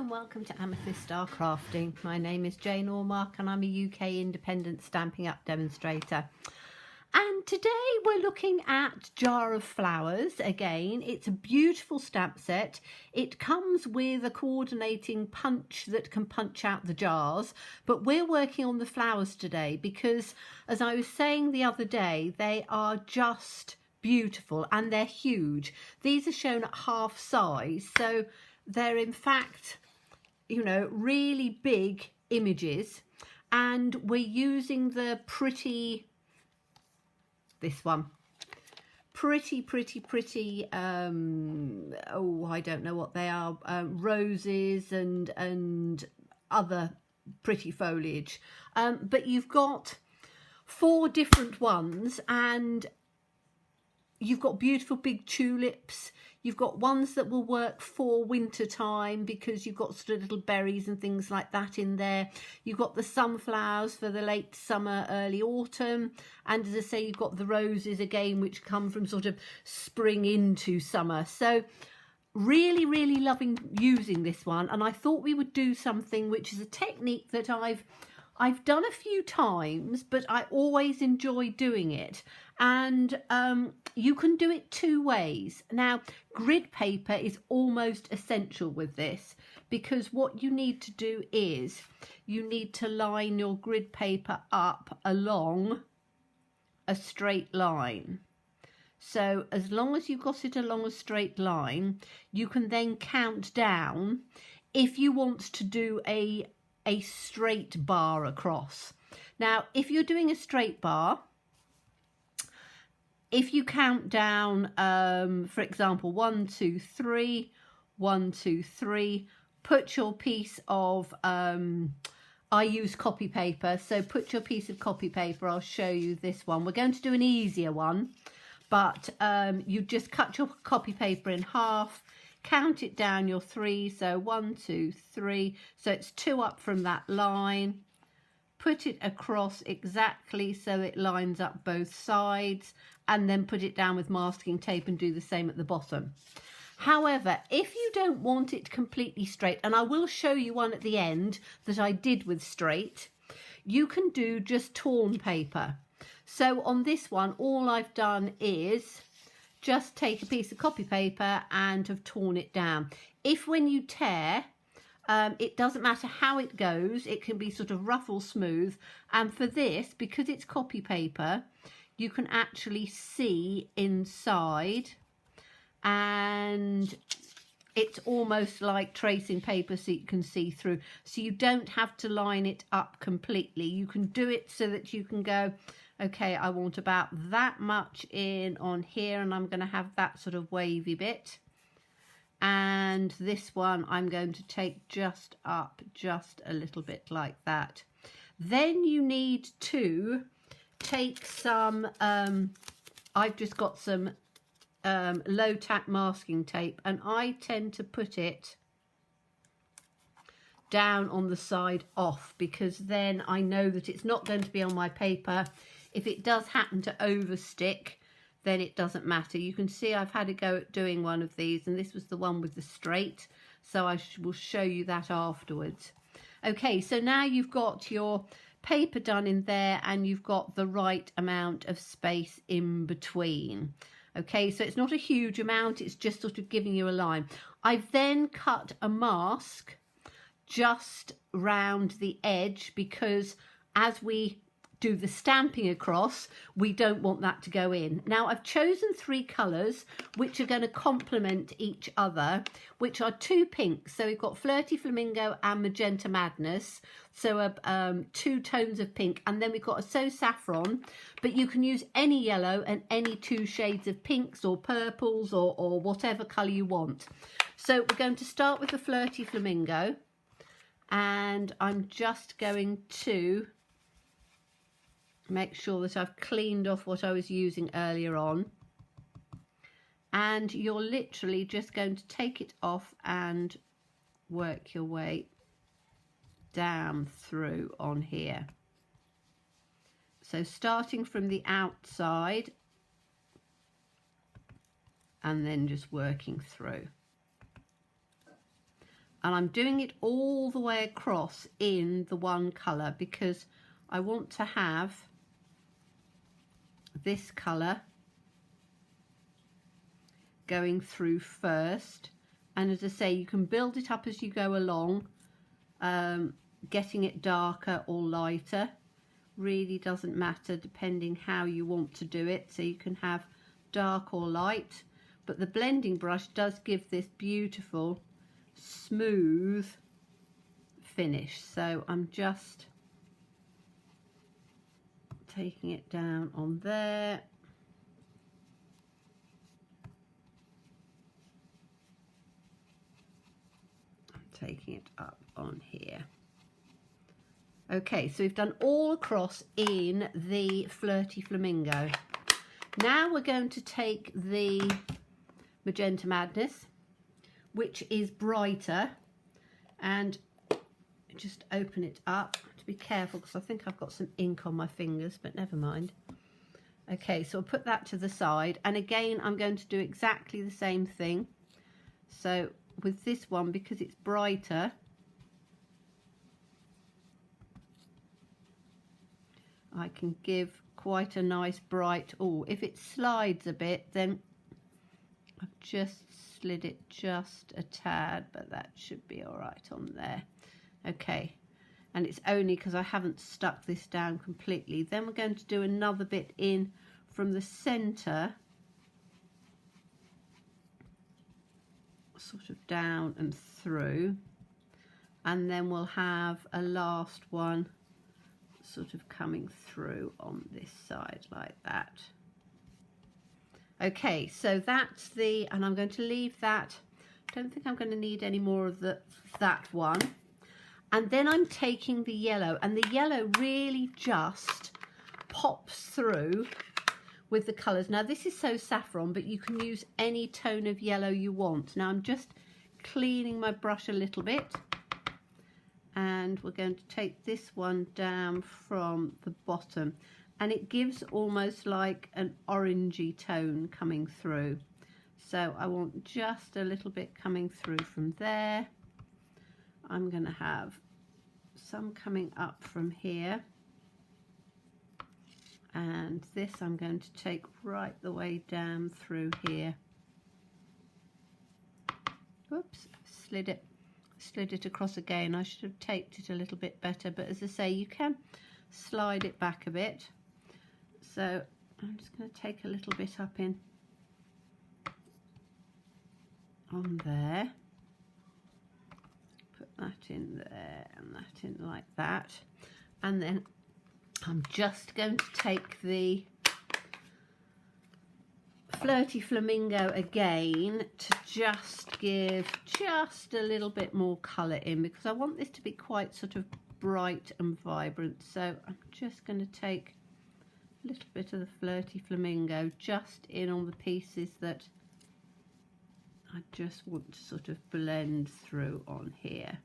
and welcome to Amethyst Star Crafting. My name is Jane Ormark and I'm a UK independent Stampin' Up demonstrator. And today we're looking at Jar of Flowers again. It's a beautiful stamp set. It comes with a coordinating punch that can punch out the jars, but we're working on the flowers today because, as I was saying the other day, they are just beautiful and they're huge. These are shown at half size, so they're in fact, you know, really big images, and we're using the pretty, this one, pretty oh, I don't know what they are, roses and other pretty foliage, but you've got 4 different ones, and you've got beautiful big tulips. You've got ones that will work for winter time because you've got sort of little berries and things like that in there. You've got the sunflowers for the late summer, early autumn. And as I say, you've got the roses again, which come from sort of spring into summer. So really loving using this one. And I thought we would do something which is a technique that I've done a few times, but I always enjoy doing it. And you can do it 2 ways. Now, grid paper is almost essential with this, because what you need to do is you need to line your grid paper up along a straight line. So as long as you've got it along a straight line, you can then count down if you want to do a straight bar across. Now, if you're doing a straight bar, if you count down, for example, 1, 2, 3, 1, 2, 3, put your piece of, I use copy paper, so put your piece of copy paper. I'll show you this one. We're going to do an easier one, but you just cut your copy paper in half, count it down your 3, so 1, 2, 3, so it's 2 up from that line, put it across exactly so it lines up both sides, and then put it down with masking tape and do the same at the bottom. However, if you don't want it completely straight, and I will show you one at the end that I did with straight, you can do just torn paper. So on this one, all I've done is just take a piece of copy paper and have torn it down. If when you tear, it doesn't matter how it goes, it can be sort of rough or smooth. And for this, because it's copy paper, you can actually see inside, and it's almost like tracing paper so you can see through. So you don't have to line it up completely. You can do it so that you can go, okay, I want about that much in on here, and I'm going to have that sort of wavy bit. And this one I'm going to take just up just a little bit like that. Then you need to take some, I've just got some low tack masking tape, and I tend to put it down on the side off, because then I know that it's not going to be on my paper. If it does happen to overstick, then it doesn't matter. You can see I've had a go at doing one of these, and this was the one with the straight, so I will show you that afterwards. Okay, so now you've got your paper done in there, and you've got the right amount of space in between. Okay, so it's not a huge amount, it's just sort of giving you a line. I've then cut a mask just round the edge, because as we do the stamping across, we don't want that to go in. Now, I've chosen 3 colours which are going to complement each other, which are 2 pinks. So we've got Flirty Flamingo and Magenta Madness, so 2 tones of pink, and then we've got a So Saffron, but you can use any yellow and any 2 shades of pinks or purples or whatever colour you want. So we're going to start with the Flirty Flamingo, and I'm just going to make sure that I've cleaned off what I was using earlier on, and you're literally just going to take it off and work your way down through on here. So starting from the outside and then just working through. And I'm doing it all the way across in the one colour because I want to have this colour going through first. And as I say, you can build it up as you go along, getting it darker or lighter. Really doesn't matter depending how you want to do it. So you can have dark or light, but the blending brush does give this beautiful smooth finish. So I'm just taking it down on there. I'm taking it up on here. Okay, so we've done all across in the Flirty Flamingo. Now we're going to take the Magenta Madness, which is brighter, and just open it up. To be careful because I think I've got some ink on my fingers, but never mind. Okay, so I'll put that to the side, and again I'm going to do exactly the same thing. So with this one, because it's brighter, I can give quite a nice bright, oh, if it slides a bit, then I've just slid it just a tad, but that should be all right on there. Okay, and it's only because I haven't stuck this down completely. Then we're going to do another bit in from the center, sort of down and through, and then we'll have a last one sort of coming through on this side like that. Okay, so that's the, and I'm going to leave that. I don't think I'm going to need any more of that one. And then I'm taking the yellow, and the yellow really just pops through with the colours. Now this is so saffron, but you can use any tone of yellow you want. Now I'm just cleaning my brush a little bit, and we're going to take this one down from the bottom, and it gives almost like an orangey tone coming through. So I want just a little bit coming through from there. I'm going to have some coming up from here, and this I'm going to take right the way down through here. Whoops, slid it across again. I should have taped it a little bit better, but as I say, you can slide it back a bit. So I'm just going to take a little bit up in on there, put that in there and that in like that, and then I'm just going to take the Flirty Flamingo again to just give just a little bit more colour in, because I want this to be quite sort of bright and vibrant. So I'm just going to take a little bit of the Flirty Flamingo just in on the pieces that I just want to sort of blend through on here.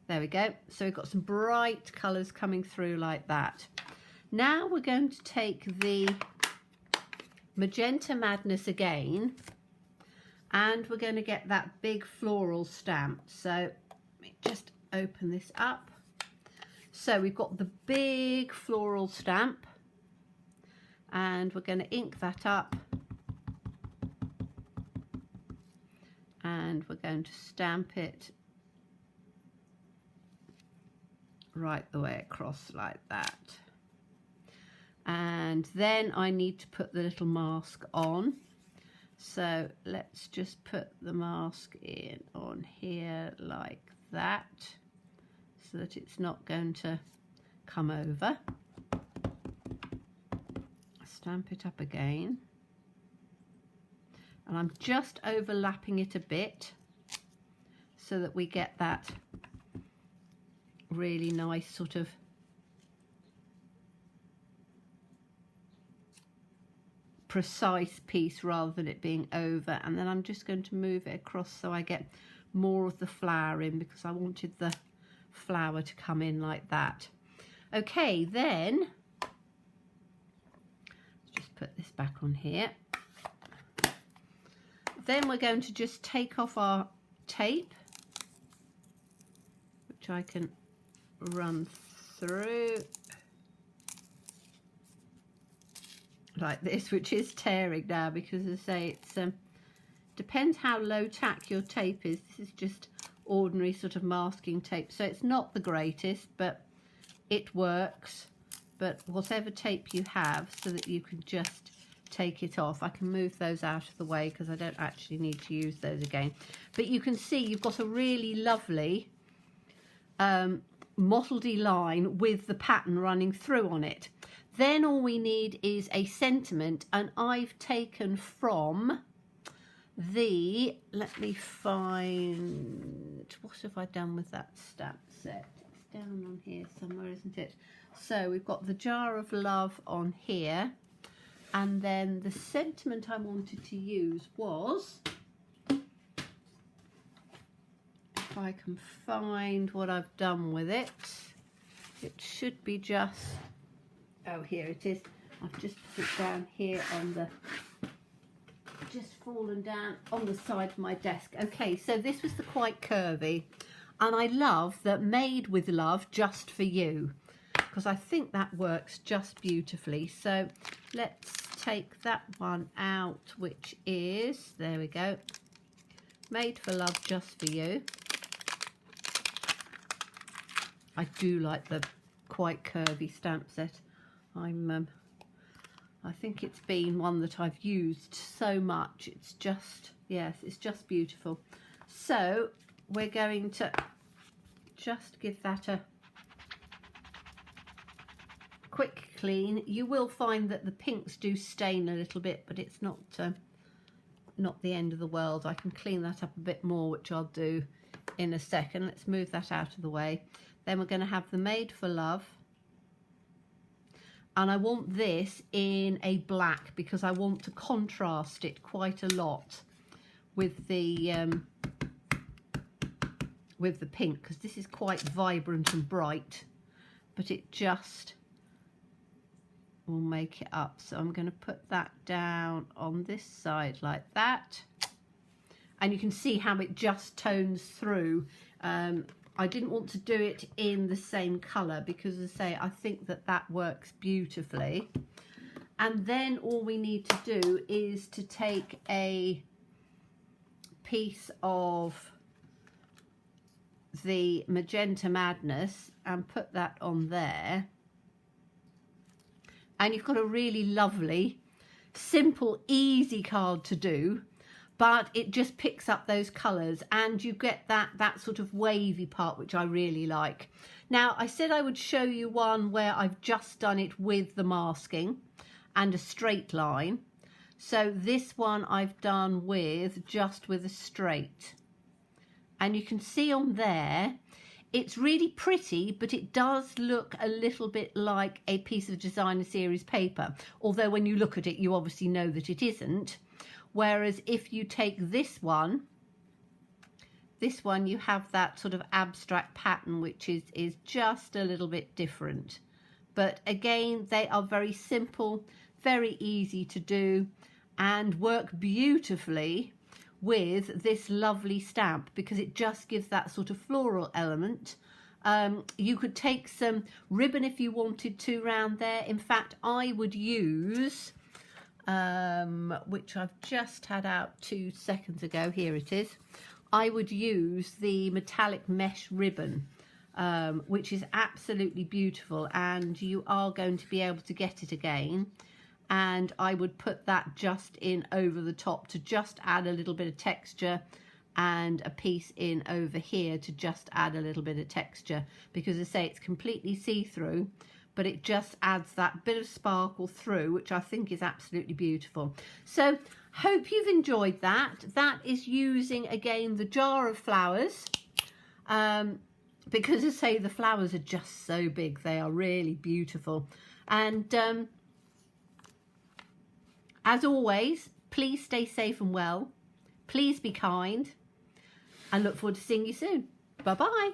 There we go. So we've got some bright colours coming through like that. Now we're going to take the Magenta Madness again, and we're going to get that big floral stamp. So let me just open this up. So we've got the big floral stamp, and we're going to ink that up, and we're going to stamp it right the way across like that. And then I need to put the little mask on. So let's just put the mask in on here like that, so that it's not going to come over. Stamp it up again. And I'm just overlapping it a bit so that we get that really nice sort of precise piece rather than it being over. And then I'm just going to move it across so I get more of the flower in, because I wanted the flower to come in like that. Okay, then let's just put this back on here. Then we're going to just take off our tape, which I can run through like this, which is tearing now because, as I say, it's depends how low tack your tape is. This is just ordinary sort of masking tape, so it's not the greatest, but it works. But whatever tape you have, so that you can just take it off. I can move those out of the way because I don't actually need to use those again. But you can see you've got a really lovely mottledy line with the pattern running through on it. Then all we need is a sentiment, and I've taken from the, let me find, what have I done with that stamp set? It's down on here somewhere, isn't it? So we've got the Jar of Love on here, and then the sentiment I wanted to use was, if I can find what I've done with it, it should be just, oh, here it is. I've just put it down here on the, just fallen down on the side of my desk. Okay, so this was the Quite Curvy, and I love that Made with Love Just for You, because I think that works just beautifully. So let's take that one out, which is, there we go, Made for Love Just for You. I do like the Quite Curvy stamp set. I think it's been one that I've used so much. It's just, yes, it's just beautiful. So we're going to just give that a quick clean. You will find that the pinks do stain a little bit, but it's not the end of the world. I can clean that up a bit more, which I'll do in a second. Let's move that out of the way. Then we're going to have the Made for Love. And I want this in a black because I want to contrast it quite a lot with the pink, because this is quite vibrant and bright, but it just will make it up. So I'm going to put that down on this side like that, and you can see how it just tones through. I didn't want to do it in the same colour because, as I say, I think that that works beautifully. And then all we need to do is to take a piece of the Magenta Madness and put that on there. And you've got a really lovely, simple, easy card to do. But it just picks up those colours, and you get that sort of wavy part, which I really like. Now, I said I would show you one where I've just done it with the masking and a straight line. So this one I've done with just with a straight. And you can see on there, it's really pretty, but it does look a little bit like a piece of designer series paper. Although when you look at it, you obviously know that it isn't. Whereas if you take this one you have that sort of abstract pattern, which is just a little bit different. But again, they are very simple, very easy to do, and work beautifully with this lovely stamp because it just gives that sort of floral element. You could take some ribbon if you wanted to round there. In fact, I would use... which I've just had out 2 seconds ago. Here it is. I would use the metallic mesh ribbon, which is absolutely beautiful, and you are going to be able to get it again. And I would put that just in over the top to just add a little bit of texture, and a piece in over here to just add a little bit of texture, because I say it's completely see-through, but it just adds that bit of sparkle through, which I think is absolutely beautiful. So hope you've enjoyed that. That is using, again, the Jar of Flowers, because, as I say, the flowers are just so big. They are really beautiful. And as always, please stay safe and well. Please be kind. I look forward to seeing you soon. Bye-bye.